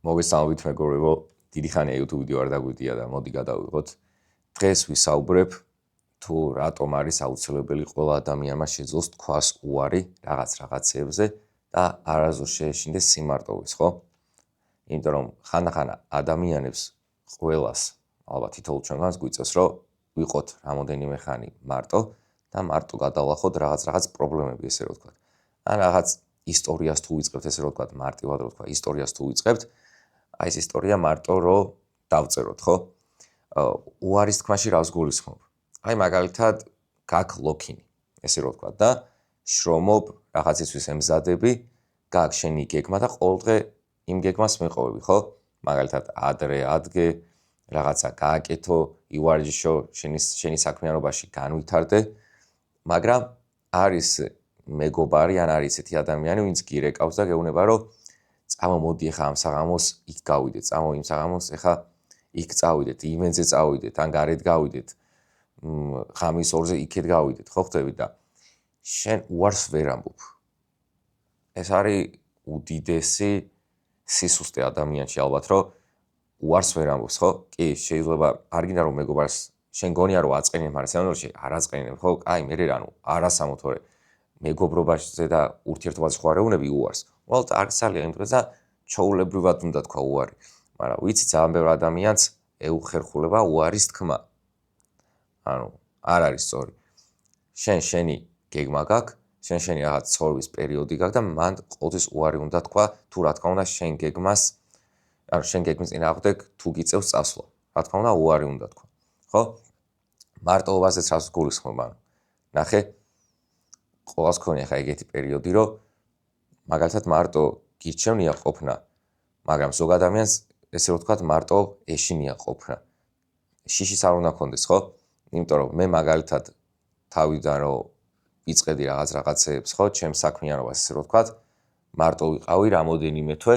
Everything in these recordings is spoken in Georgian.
მოგესალმებით მეგობრებო, დიდი ხანია YouTube ვიდეო არ დაგვიდია და მოდი გადავიღოთ. დღეს ვისაუბრებ თუ რატომ არის აუცილებელი ყველა ადამიანმა შეძლოს თქვას უარი რაღაცებზე და არასდროს შეეშინდეს სიმარტოვის, ხო? იმიტომ რომ ხანდახან ადამიანებს ყველას, ალბათ თითოეულ ჩვენგანს გვიწევს, რომ ვიყოთ რამოდენიმე ხანი მარტო და მარტო გადავლახოთ რაღაც პრობლემები, ესე რომ ვთქვათ. ან რაღაც ისტორიას თუ ვიწყებთ, ესე რომ ვთქვათ, მარტივად რომ ვთქვა, ისტორიას თუ ვიწყებთ, აი ეს ისტორია მარტო რომ დავწეროთ, ხო? უარის თქმაში რას გულისხმობ? აი მაგალითად, გაქვს ლოქინი, ესე რომ ვთქვათ და შრომობ რაღაცისთვის ემზადები, გაქვს შენი გეგმა და ყოველდღე იმ გეგმას მიყოვები, ხო? მაგალითად, ადრე ადგე, რაღაცა გააკეთო, ივარჯიშო, შენი საქმიანობაში განვითარდე, მაგრამ არის მეგობარი ან არის ესეთი ადამიანი, ვინც გირეკავს და გეუბნება, რომ წამოდი ახლა ამ საღამოს იქ გავიდეთ, იმ საღამოს ახლა იქ წავიდეთ, ივენტზე წავიდეთ, ან გარეთ გავიდეთ, ღამის 2-ზე იქეთ გავიდეთ, ხო ხდები და შენ უარს ვერ ამბობ. ეს არის უდიდესი სისუსტე ადამიანში ალბათ, რომ უარს ვერ ამბობს, ხო? კი, შეიძლება არ გინდა რომ მეგობარს შენ გონია რომ აწყენებ, მაგრამ სამდროში არ აწყენებ, ხო? აი, მე რანუ არასამო თორე მეგობრობაზე და ურთიერთობაზე ხო არ ეუბნები უარს. უბრალოდ არის ძალიან იმ დღეს და ჩაულებრივად უნდა თქვა უარი. მაგრამ ვიცი ძალიან ბევრ ადამიანს ეუხერხულება უარის თქმა. ანუ არ არის სწორი. შენი გეგმა გაქვს, შენი რაღაც ცხოვრების პერიოდი გაქვს და მან ყოველთვის უარი უნდა თქვა, თუ რა თქმა უნდა შენ გეგმას, ანუ შენ გეგმის წინააღმდეგ თუ გიწევს წასვლა. რა თქმა უნდა უარი უნდა თქვა. ხო? მარტოობაზეც რას გულისხმობ, ანუ ნახე ყოველს ქონია ხა ეგეთი პერიოდი, რომ მაგალითად მარტო გირჩევნია ყოფნა, მაგრამ ზოგ ადამიანს ესე რომ ვთქვათ, მარტო ეშინია ყოფნა. შიშის არ უნდა კონდეს, ხო? იმიტომ რომ მე მაგალითად თავიდან რომ ვიწყედი რაღაცეებს, ხო, ჩემს საქმიანობას, ესე რომ ვთქვათ, მარტო ვიყავი რამოდენიმე თვე,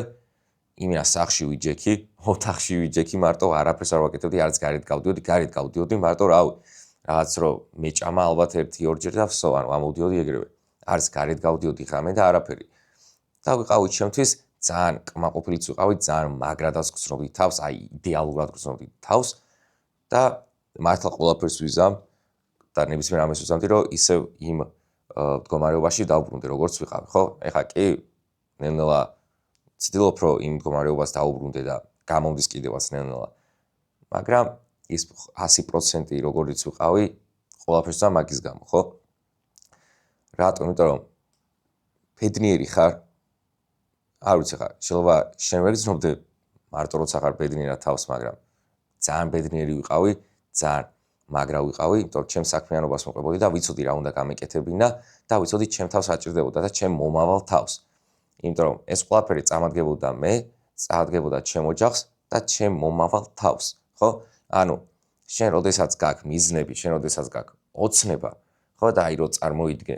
იმენა სახში ვიჯექი, ოთახში ვიჯექი, მარტო არაფერს არ ვაკეთებდი, არც გარეთ გავდიოდი, მარტო რავი, რაღაც რომ მეჭამა ალბათ 1-2 და ვსო, ანუ ამოვდიოდი ეგრევე. არც გარეთ გავდიოდი ღამე და არაფერი. და ვიყავი ჩემთვის ძალიან კმაყოფილიც ვიყავი, ძალიან მაგრადაც გრძნობდი თავს, აი იდეალურად გრძნობდი თავს და მართლა ყველაფერს ვიზამ და ნებისმიერ ამას ვიზამდი, რომ ისევ იმ მდგომარეობაში დავბრუნდე, როგორც ვიყავი, ხო? ეხლა კი ნელ-ნელა ვცდილობ, რომ იმ მდგომარეობას დავუბრუნდე და გამომდის კიდევაც ნელ-ნელა. მაგრამ ის 100% როგორც ვიყავი, ყველაფერს და მაგის გამო, ხო? რატომ? იმიტომ რომ ბედნიერი ხარ. არ ვიცი ხარ, შეიძლება შენ ვერ გრძნობდე მარტო როცა ხარ ბედნიერად თავს, მაგრამ ძალიან ბედნიერი ვიყავი, ძალიან მაგრა ვიყავი, იმიტომ რომ ჩემს საქმიანობას მოყვებოდი და ვიცოდი რა უნდა გამეკეთებინა და ვიცოდი ჩემ თავს რა ჭირდებოდა და ჩემ მომავალ თავს. იმიტომ რომ ეს ყველაფერი წამადგებოდა მე, წაადგებოდა ჩემ ოჯახს და ჩემ მომავალ თავს, ხო? ანუ შენ როდესაც გაქვს მიზნები, შენ როდესაც გაქვს ოცნება, ხო და აი რო წარმოიდგე,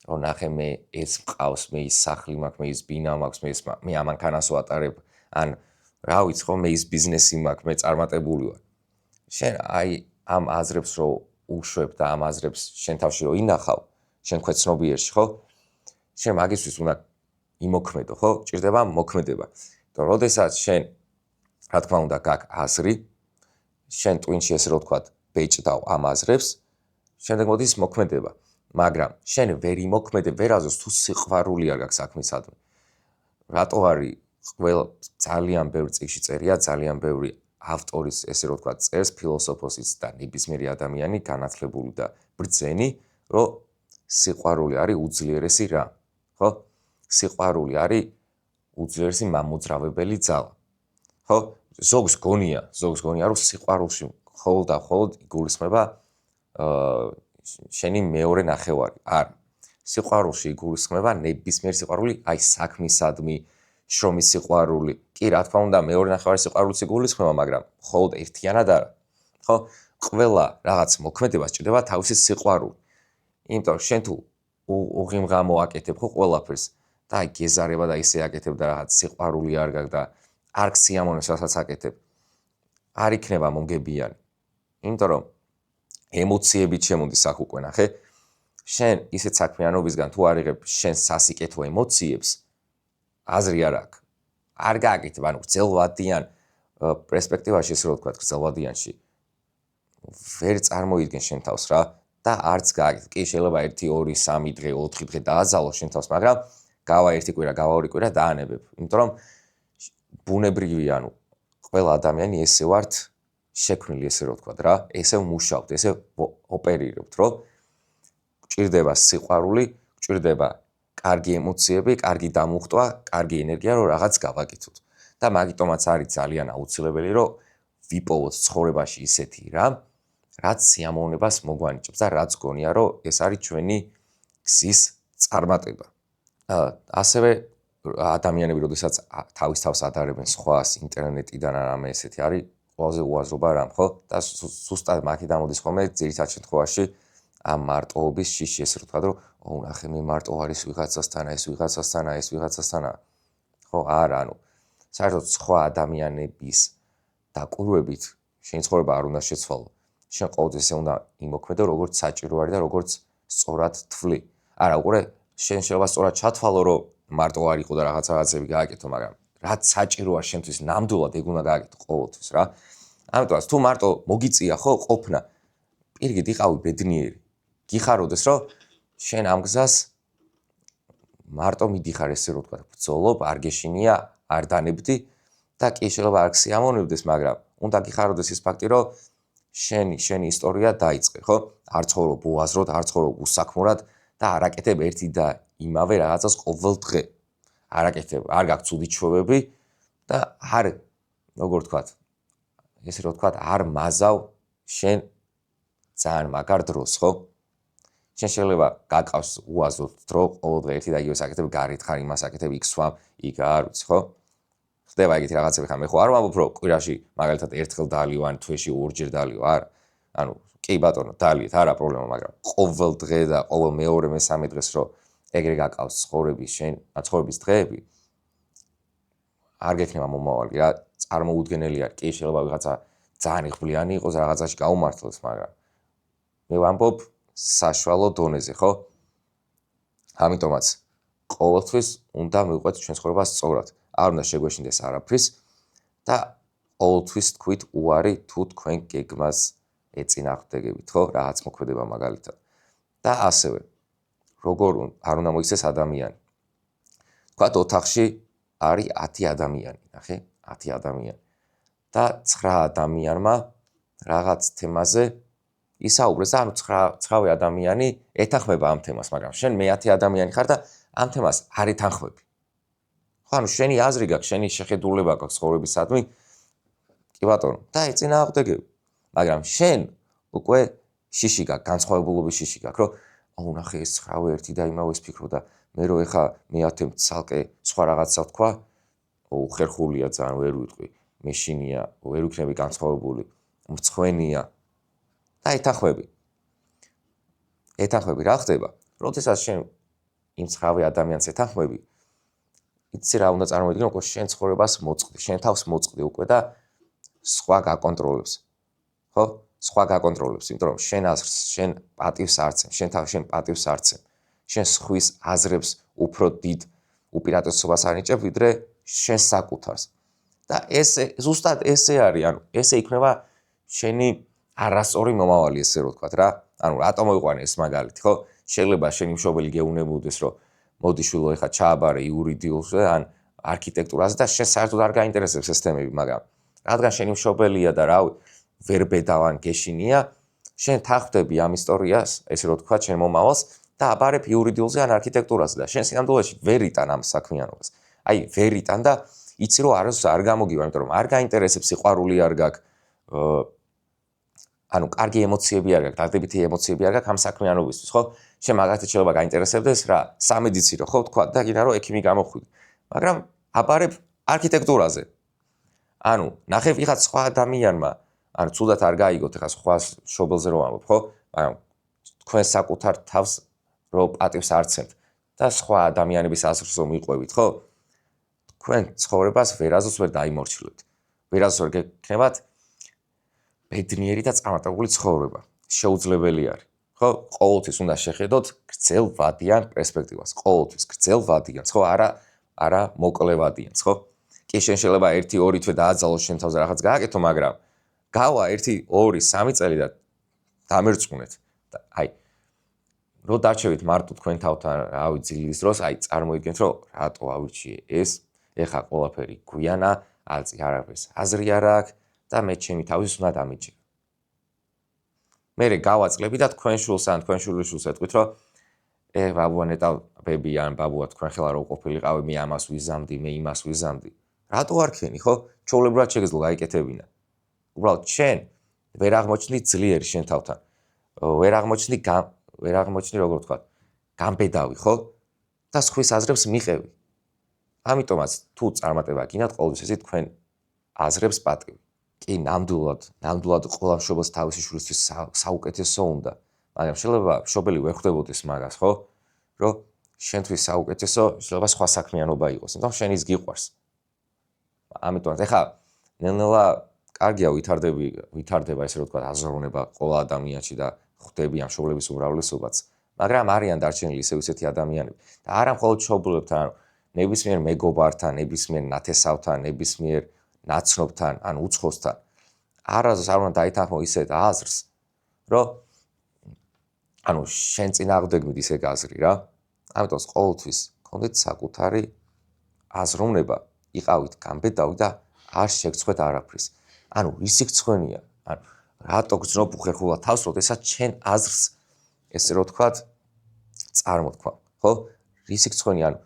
რომ ნახე მე ეს მყავს, მე ის სახლი მაქვს, მე ის ბინა მაქვს, მე ამანქანას ვატარებ, ან რა ვიცი ხო, მე ის ბიზნესი მაქვს, მე წარმატებული ვარ. შენ აი ამ აზრებს რო უშვებ და ამ აზრებს შენ თავში რო ინახავ, შენ ქვეცნობიერში, ხო? შენ მაგისთვის უნდა იმოქმედო, ხო? ჭირდება მოქმედება. და როდესაც შენ რა თქმა უნდა გაქვს აზრი, შენ ტვინში ესე რომ ვთქვათ, ბეჭდავ ამ აზრებს, შემდეგ მოდის მოქმედება. მაგრამ შენ ვერ იმოქმედებ ვერაზოს თუ სიყვარული არ გაქვს საქმისადმი. რატო არის ძალიან ბევრი წიგნში წერია, ძალიან ბევრი ავტორის ესე რომ ვთქვათ, წერს ფილოსოფოსიც და ნებისმიერი ადამიანი განათლებული და ბრძენი, რომ სიყვარული არის უძლიერესი რა, ხო? სიყვარული არის უძლიერესი მამოძრავებელი ძალა. ხო? ზოგს გონია, რომ სიყვარულში მხოლოდ იგულისხმება შენი მეორე ნახევარი. არა. სიყვარულში იგულისხმება ნებისმიერი სიყვარული, აი საქმისადმი, შრომის სიყვარული. კი, რა თქმა უნდა, მეორე ნახევარი სიყვარულიც იგულისხმება, მაგრამ მხოლოდ ერთიანად არა. ხო? ყველა რაღაც მოქმედებას ჭირდება თავისი სიყვარული. იმიტომ რომ შენ თუ უღიმღამო აკეთებ ხო ყველაფერს და აი გეზარება და ისე აკეთებ და რაღაც სიყვარული არ გაქვს და არ გსიამოვნებს რასაც აკეთებ, არ იქნება მომგებიანი. იმიტომ რომ ემოციებით შემოდის აქ უკვე ნახე. შენ ისეთ საქმიანობისგან თუ არ იღებ შენ სასიკეთო ემოციებს, აზრი არ აქვს. არ გააკეთებ, ანუ გრძელვადიან პერსპექტივაში, ესე რომ ვთქვა, გრძელვადიანში ვერ წარმოიდგენ შენ თავს რა და არც გააკეთებ. კი, შეიძლება 1, 2, 3 დღე, 4 დღე დააძალო შენ თავს, მაგრამ გავა 1 კვირა, გავა 2 კვირა დაანებებ. იმიტომ რომ ბუნებრივია, ანუ ყველა ადამიანი ესე ვართ შექმნილი, ესე რომ ვთქვა რა, ესე ვმუშაობთ, ესე ოპერირებთ, რომ გჭირდება სიყვარული, გჭირდება კარგი ემოციები, კარგი დამუხტვა, კარგი ენერგია, რომ რაღაც გავაკეთოთ. და მაგიტომაც არის ძალიან აუცილებელი, რომ ვიპოვოთ ცხოვრებაში ისეთი რამ, რაც სიამოვნებას მოგვანიჭებს და რაც გონია, რომ ეს არის ჩვენი გზის წარმატება. ასევე ადამიანები, როდესაც თავის თავს ადარებენ სხვას ინტერნეტიდან ან რამე ესეთი არის ყველაზე უაზრობა რამ, ხო? და ზუსტად მაქედან მოდის ხოლმე ძირითად შემთხვევაში ამ მარტოობის შიში, ესე რომ ვთქვა, რომ ნახე მე მარტო არის ვიღაცასთან, ეს ვიღაცასთან, ეს ვიღაცასთან. ხო, არა, ანუ საერთოდ სხვა ადამიანების დაკვირვებით შენი ცხოვრება არ უნდა შეცვალო. შენ ყოველთვის ესე უნდა იმოქმედო, როგორც საჭირო არის და როგორც სწორად თვლი. არა, უყურე, შენ შეიძლება სწორად ჩათვალო, რომ მარტო არ იყო და რაღაცები გააკეთო, მაგრამ რაც საჭიროა შენთვის ნამდვილად ეგ უნდა გააკეთო ყოველთვის რა. ამიტომაც თუ მარტო მოგიწია ხო ყოფნა, პირგით იყავი ბედნიერი. გიხაროდეს, რომ შენ ამ გზას მარტო მიდიხარ, ესე რომ ვთქვა, ბრძოლობ, არ გეშინია, არ დანებდი და კი შეიძლება არ გსიამოვნებდეს, მაგრამ უნდა გიხაროდეს ის ფაქტი, რომ შენი ისტორია დაიწყე, ხო? არ ცხოვრობ უაზროდ, არ ცხოვრობ უსაქმურად და არ აკეთებ ერთი და იმავე რაღაცას ყოველ დღე. არ აკეთებ, არ გაქვს ცუდი ჩვევები და არ, როგორ ვთქვათ, ესე რომ ვთქვათ, არ მაზავ შენ ძალიან მაგარ დროს, ხო? შენ შეიძლება გაკავს უაზროდ დრო, ყოველ დღე ერთი და იგივეს აკეთებ, გარეთ ხარ, იმას აკეთებ, იქ სვამ, იქ არ ვიცი, ხო? ხდება ეგეთი რაღაცები ხარ, მე ხო არ ვამბობ, რომ კვირაში მაგალითად ერთხელ დაალივან, თვეში 2-ჯერ დაალივ, არა. ანუ კი ბატონო, დაალიეთ, არა პრობლემა, მაგრამ ყოველ დღე და ყოველ მეორე, მესამე დღეს რომ ეგრე გაკავს ცხოვრების დღეები, არ გექნება მომავალი რა, წარმოუდგენელი არის. კი შეიძლება ვიღაცა ძალიან იღბლიანი იყოს, რაღაცაში გაუმართლოს, მაგრამ მე ვამბობ საშუალო დონეზე, ხო? ამიტომაც ყოველთვის უნდა მივყვეთ ჩვენ ცხოვრებას სწორად. არ უნდა შეგვეშინდეს არაფრის და ყოველთვის თქვით უარი თუ თქვენ გეგმას ეწინააღმდეგებით, ხო? რაღაც მოქმედება მაგალითად. და ასევე როგორ არ უნდა მოიქცეს ადამიანი. თქვათ ოთახში არის 10 ადამიანი, ნახე, 10 ადამიანი. და 9 ადამიანმა რაღაც თემაზე ისაუბრეს და ანუ 9 ადამიანი ეთანხმება ამ თემას, მაგრამ შენ მე-10 ადამიანი ხარ და ამ თემას არ ეთანხმები. ხო, ანუ შენი აზრი გაქვს, შენი შეხედულება გაქვს ცხოვრებისადმი, კი ბატონო, და ეწინააღმდეგები. მაგრამ შენ უკვე შიში გაქვს, განსხვავებულობის შიში გაქვს, რომ აუ ნახე ეს 9 ერთი და იმავეს ფიქრო და მე რო ეხა მე-10 ცალკე სხვა რაღაცა ვთქვა, ხერხულია ძალიან, ვერ ვიტყვი, მეშინია, ვერ ვიქნები განსხვავებული, მრცხვენია და ეთანხმები. ეთანხმები რა ხდება? როდესაც შენ იმ 9 ადამიანს ეთანხმები, იცი რა უნდა წარმოიდგინო, რომ შენ ცხოვრებას მოწყდი, შენ თავს მოწყდი უკვე და სხვა გაკონტროლებს. ხო? სხვა გაკონტროლებს, იმიტომ რომ შენ აზრს, შენ პატივს არცემ, შენ პატივს არცემ. შენ სხვის აზრებს უფრო დიდ უპირატესობას ანიჭებ, ვიდრე შენ საკუთარს. და ესე ზუსტად ესე არის, ანუ ესე იქნება შენი არასწორი მომავალი, ესე რომ ვთქვათ რა. ანუ რატომ მოიყვანე ეს მაგალითი, ხო? შეიძლება შენი მშობელი გეუნებოდეს, რომ მოდი შვილო, ეხა ჩააბარე იურიდიულზე ან არქიტექტურაზე და შენ საერთოდ არ გაინტერესებს ეს თემები, მაგრამ რადგან შენი მშობელია და რავი, ვერ ბედავან გეშინია, შენ თანხმდები ამ ისტორიას, ესე რომ ვთქვათ, შენ მომავალს და აბარებ იურიდიულზე ან არქიტექტურაზე და შენ სინამდვილეში ვერ იტან ამ საქმიანობას. აი, ვერ იტან და იცი რომ არ გამოგივა, იმიტომ რომ არ გაინტერესებს, სიყვარული არ გაქვს, ანუ კარგი ემოციები არ გაქვს, დადებითი ემოციები არ გაქვს ამ საქმიანობისთვის, ხო? შენ მაგალითად შეიძლება გაინტერესებდეს რა, სამედიცინო, ხო, ვთქვა და გინდა რომ ექიმი გამოხვიდე. მაგრამ აბარებ არქიტექტურაზე. ანუ ნახე ვიღაც სხვა ადამიანმა, ანუ ცუდად არ გაიგოთ, ეხლა სხვა მშობელზე რომ ამბობ, ხო? მაგრამ თქვენ საკუთარ თავს რომ პატივს არცემთ და სხვა ადამიანების აზრს რომ მიყვევით, ხო? თქვენ ცხოვრებას ვერაზოს ვერ დაიმორჩილებთ. ვერაზოს ვერ გექნებათ ბედნიერი და წარმატებული ცხოვრება. შეუძლებელი არის. ხო? ყოველთვის უნდა შეხედოთ გრძელვადიან პერსპექტივას. ყოველთვის გრძელვადიანს, ხო? არა მოკლევადიანს, ხო? კი კი შენ შეიძლება 1-2 თვე დააძალოს შენ თავზე რაღაც გააკეთო, მაგრამ გავა 1-2-3 წელი და დამერწმუნეთ და აი რო დარჩევით მარტო თქვენ თავთან, რავი, ძილის დროს, აი წარმოიდგინეთ, რომ რატო ავირჩიე ეს, ეხა ყველაფერი გვიანა, აწი არაფერს აზრი არ აქვს და მე ჩემი თავის უნდა დამიჯერა. მერე გავაწყლები და თქვენ შულს ან თქვენ შვილიშვილს ეტყვით, რომ ბაბუა ნეტა ბები ან ბაბუა თქვენ ხელა რო ყოფილიყავი, მე ამას ვიზამდი, მე იმას ვიზამდი. რატო არ ქენი, ხო? ჩვეულებრივად შეგეძლო გაიკეთებინა. უბრალოდ შენ ვერ აღმოჩნდი ძლიერი შენ თავთან. ვერ აღმოჩნდი როგორ ვთქვა, გამბედავი, ხო? და სხვის აზრებს მიყევი. ამიტომაც თუ წარმატება გინდათ, ყოველთვის ესე თქვენ აზრებს პატივი. კი, ნამდვილად ყველა მშობელს თავისი შვილისთვის საუკეთესო უნდა, მაგრამ შეიძლება მშობელი ვერ ხვდებოდეს მაგას, ხო? რომ შენთვის საუკეთესო შეიძლება სხვა საქმიანობა იყოს, იმიტომ შენ ის გიყვარს. ამიტომაც ეხა ნელ-ნელა კარგია ვითარდება ესე რომ ვთქვა აზროვნება ყველა ადამიანში და ხვდები ამ მშობლების უმრავლესობაც, მაგრამ არიან დარჩენილი ისეთი ადამიანები და არა მხოლოდ მშობლებთან, ანუ ნებისმიერ მეგობართან, ნებისმიერ ნათესავთან, ნებისმიერ ნაცნობთან, ან უცხოსთან. არასდროს არ უნდა დაითანხმო ისეთ აზრს, რომ ანუ შენ წინააღმდეგმით ისე გაზრი რა. ამიტომ ყოველთვის გქონდეთ საკუთარი აზროვნება, იყავით გამბედავი და არ შეგცხვეთ არაფრის. ანუ ისი გცხვენია, ანუ რატო გძნობ უხერხულად თავს, როდესაც შენ აზრს ესე რომ ვთქვათ წარმოთქვა, ხო? ისი გცხვენია, ანუ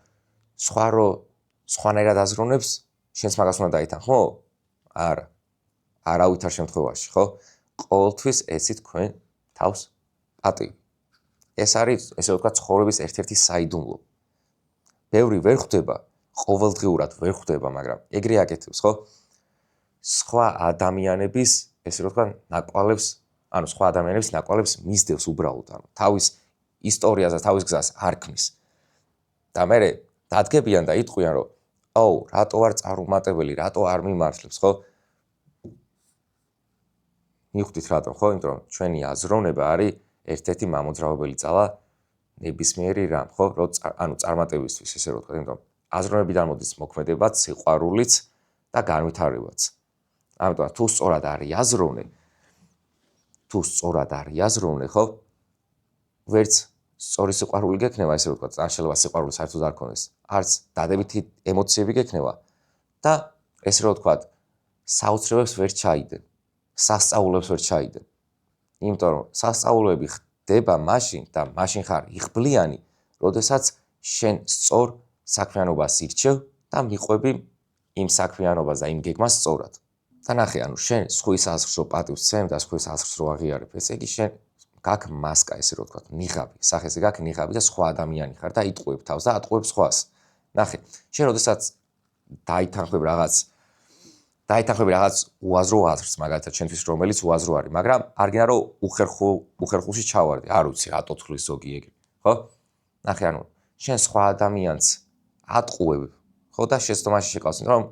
სხვანაირად აზროვნებს, შენც მაგას უნდა დაითანხმო? არა. არავითარ შემთხვევაში, ხო? ყოველთვის ეცით თქვენ თავს პატივი. ეს არის, ესე ვთქვათ, ცხოვრების ერთ-ერთი საიდუმლო. ბევრი ვერ ხვდება, ყოველდღიურად ვერ ხვდება, მაგრამ ეგრე აკეთებს, ხო? სხვა ადამიანების, ესე ვთქვათ, ნაკვალებს, ანუ სხვა ადამიანების ნაკვალებს მისდევს უბრალოდ, ანუ თავის ისტორიას და თავის გზას არ ქმნის. და მერე დადგებიან და იტყვიან, რომ აუ, რატო არ წარუმატებელი, რატო არ მიმართლებს, ხო? მიხვდით რატომ, ხო? იმიტომ რომ ჩვენი აზროვნება არის ერთ-ერთი მამოძრავებელი ძალა ნებისმიერი რამ, ხო? ანუ წარმატებისთვის, ესე რომ ვთქვათ, იმიტომ რომ აზროვნებიდან მოდის მოქმედებაც, სიყვარულიც და განვითარებაც. ამიტომ თუ სწორად არის აზროვნე, ხო? ვერც სწორი სიყვარული გექნება, ესე რომ ვთქვათ, ან შეიძლება სიყვარული საერთოდ არ გქონდეს, არც დადებითი ემოციები გექნება და ესე რომ ვთქვათ, საოცრებებს ვერ ჩაიდენ, სასწაულებს ვერ ჩაიდენ. იმიტომ რომ სასწაულები ხდება მაშინ და მაშინ ხარ იღბლიანი, როდესაც შენ სწორ საქმიანობას ირჩევ და მიყვები იმ საქმიანობას და იმ გეგმას სწორად. და ნახე, ანუ შენ სხვის აზრს რო პატივს ცემ და სხვის აზრს რო აღიარებ, ესე იგი შენ გაქვს მასკა, ესე რომ ვთქვათ, ნიღაბი, სახეზე გაქვს ნიღაბი და სხვა ადამიანი ხარ და იტყუებ თავს და ატყუებ სხვას. ნახე, შენ როდესაც დაითანხმებ რაღაც უაზრო აზრს, მაგალითად, შენთვის რომელიც უაზრო არის, მაგრამ არ გინდა რომ უხერხულში ჩავარდი, არ ვიცი, რატო თulis ზოგი ეგრე, ხო? ნახე, ანუ შენ სხვა ადამიანს ატყუებ, ხო და შეცდომაში შეყავს, იმიტომ რომ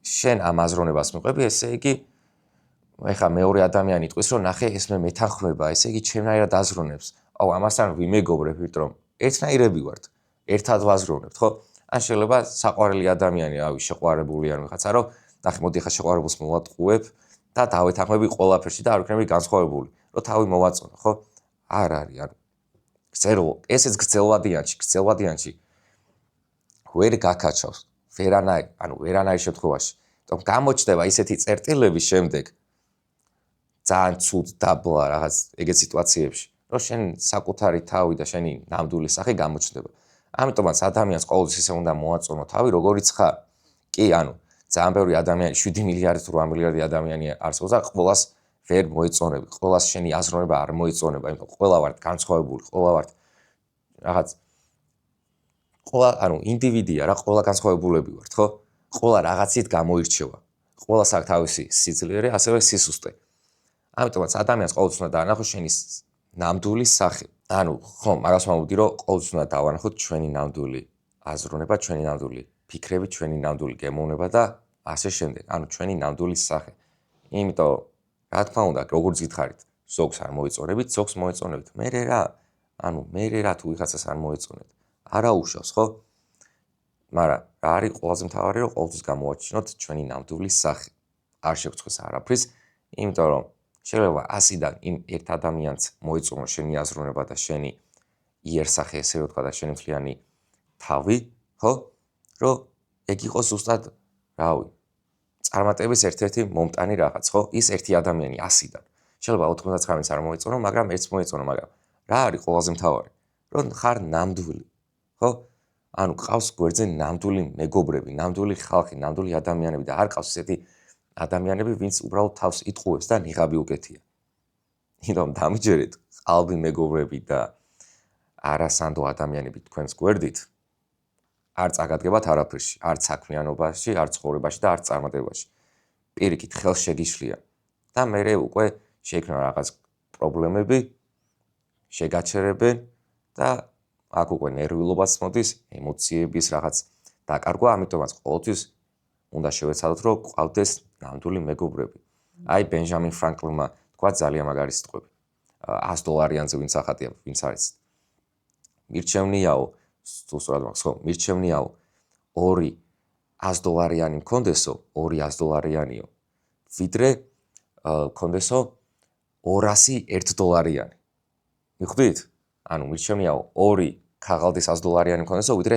შენ ამ აზროვნებას მიყვები, ესე იგი ეხა მეორე ადამიანი იტყვის, რომ ნახე, ეს მე მეთანხმება, ესე იგი ჩემნაირად აზროვნებს. აუ, ამასთან ვიმეგობრებ, იმიტომ რომ ერთნაირები ვართ, ერთად ვაზროვნებთ, ხო? ან შეიძლება საყვარელი ადამიანი, რავი, შეყვარებული არ ვიღაცა, რომ ნახე, მოდი ახლა შეყვარებულს მოვატყუებ და დავეთანხმები ყველაფერში და არ ვიქნები განსხვავებული, რომ თავი მოვაწონო, ხო? არ არის, ანუ ესეც გრძელვადიანში ვერ გაკაჩავს, ვერანაირ შემთხვევაში. თუმცა გამოჩნდება ისეთი წერტილების შემდეგ ძალიან ცუდ დაბლა რაღაც ეგეთ სიტუაციებში, რომ შენ საკუთარი თავი და შენი ნამდვილი სახე გამოჩნდება. ამიტომაც ადამიანს ყოველთვის ისე უნდა მოაწონო თავი, როგორიც ხარ. კი, ანუ ძალიან ბევრი ადამიანი, 7 მილიარდი თუ 8 მილიარდი ადამიანი არსებობს და ყველას ვერ მოეწონები, ყველას შენი აზროვნება არ მოეწონება, იმიტომ ყველა ვართ განსხვავებული, ყველა ვართ რაღაც ანუ ინდივიდია რა, ყველა განსხვავებულები ვართ, ხო? ყველა რაღაცით გამოირჩევა. ყველას აქვს თავისი სიძლიერე, ასევე სისუსტე. ამიტომაც ადამიანს ყოველთვის უნდა დაანახოს შენი ნამდვილი სახე. ანუ ხო, მაგას ვამბობდი, რომ ყოველთვის უნდა დავანახოთ ჩვენი ნამდვილი აზროვნება, ჩვენი ნამდვილი ფიქრები, ჩვენი ნამდვილი გემოვნება და ასე შემდეგ. ანუ ჩვენი ნამდვილი სახე. იმიტომ რა თქმა უნდა, როგორც გითხარით, ზოგს არ მოეწონებით, ზოგს მოეწონებით. მერე რა თუ ვიღაცას არ მოეწონეთ, არა უშავს, ხო? მაგრამ რა არის ყველაზე მთავარი, რომ ყოველთვის გამოვაჩინოთ ჩვენი ნამდვილი სახე. არ შევწყვეს არაფრის, იმიტომ რომ შეიძლება 100-დან იმ ერთ ადამიანს მოეწონო შენი აზროვნება და შენი იერსახე, ესე რომ ვთქვა და შენი მთლიანი თავი, ხო? რომ ეგ იყოს ზუსტად, რავი, წარმატების ერთ-ერთი მომტანი რაღაც, ხო? ის ერთი ადამიანი 100-დან. შეიძლება 99-ს არ მოეწონო, მაგრამ ერთს მოეწონო, მაგრამ რა არის ყველაზე მთავარი? რომ ხარ ნამდვილი, ხო? ანუ ყავს გვერდზე ნამდვილი მეგობრები, ნამდვილი ხალხი, ნამდვილი ადამიანები და არ ყავს ესეთი ადამიანები, ვინც უბრალოდ თავს იტყუებს და ნიღაბი უკეთია. იმიტომ დამიჯერეთ, ყალბი მეგობრები და არასანდო ადამიანები თქვენს გვერდით არ წაგადგებათ არაფერში, არც საქმიანობაში, არც ცხოვრებაში და არც წარმატებაში. პირიქით, ხელს შეგიშლია და მერე უკვე შეიქმნა რაღაც პრობლემები, შეგაჩერებენ და აქ უკვე ნერვიულობაც მოდის, ემოციების რაღაც დაკარგვა, ამიტომაც ყოველთვის უნდა შევეცადოთ, რომ ყავდეს ნამდვილი მეგობრები. აი ბენჟამინ ფრანკლინმა თქვა ძალიან მაგარი სიტყვები. $100-იანზე ვინც ახატია, ვინც არის. მირჩევნიაო, სწორად მაგას ხო, მირჩევნიაო, 2 $100-იანი მქონდესო, 2 $100-იანიო, ვიდრე მქონდესო 200 $1. მიხვდით? ანუ მირჩევნიაო, 2 ქაღალდის $100-იანი მქონდესო, ვიდრე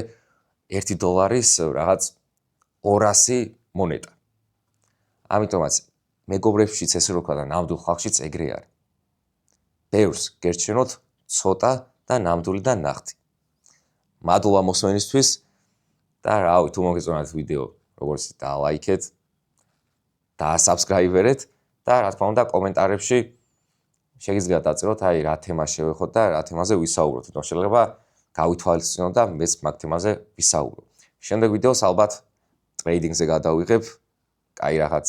$1 რაღაც 200 მონეტა. ამიტომაც მეგობრებშიც ესე რომ ვქვა და ნამდვილ ხალხშიც ეგრე არის. ბევრს გერჩენოთ ცოტა და ნამდვილი და ნახტი. მადლობა მოსმენისთვის და რავი, თუ მოგეწონათ ვიდეო, როგორც დალაიქეთ, დაასაბსკრაიბერეთ და რა თქმა უნდა კომენტარებში შეგიძლიათ დაწეროთ, აი რა თემა შევეხოთ და რა თემაზე ვისაუბროთ. თუმცა შეიძლება გავითვალისწინოთ და მეც მაგ თემაზე ვისაუბრო. შემდეგ ვიდეოს ალბათ ტრეიდინგზე გადავიღებ, კაი რაღაც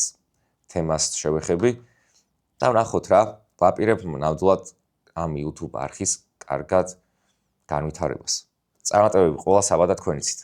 თემას შევეხები და ვნახოთ რა, ვაპირებ ნამდვილად ამ YouTube არხის კარგად განვითარებას. წარმატებები ყველა საბადად თქვენიცით.